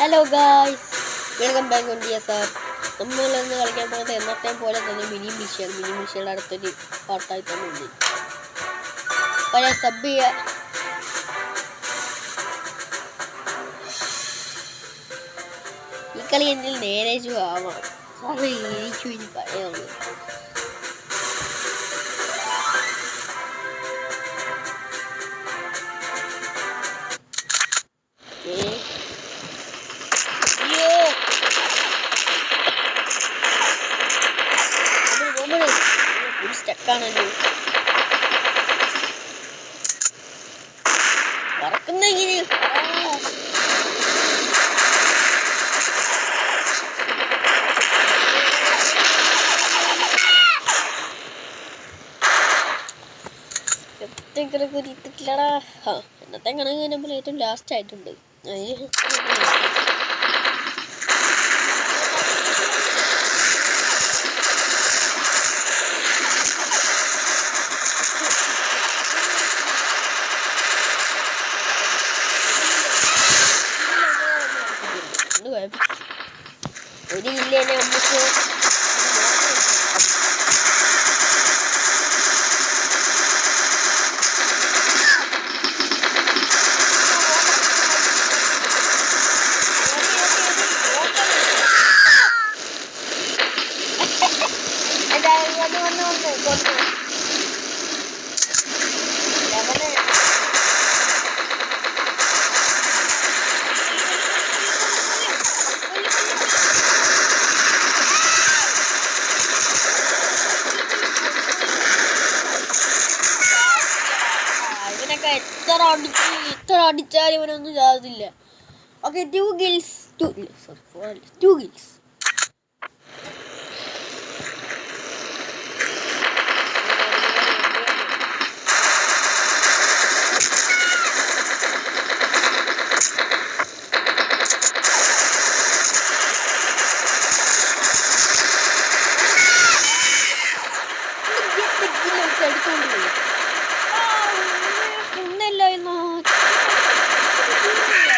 Hello guys, welcome back on DSR. നമ്മളിന്ന് കളിക്കാൻ പോകുന്നത് എന്നത്തെയും പോലെ തന്നെ മിനി മിഷയുടെ അടുത്തൊരു പാർട്ടായി തന്നെ ഉണ്ട്. പഴയ സബ് ചെയ്യുക. ഈ കളി എന്നിൽ നേരെ ആവാം. അത് ഇരിക്കും ഇനി പഴയാണ്. സ്റ്റക്കാണല്ലോ പറക്കുന്നെങ്കിൽ കുരിത്തിട്ടില്ലടാ. എന്നത്തെ കണക്ക് നമ്മൾ ഏറ്റവും ലാസ്റ്റ് ആയിട്ടുണ്ട്. അതിന് ഒരു ജില്ലനെ നമുക്ക് എത്ര അടിച്ചാലും ഇവനൊന്നും ചാകത്തില്ല. Okay, 2 kills. എടുത്തോണ്ട്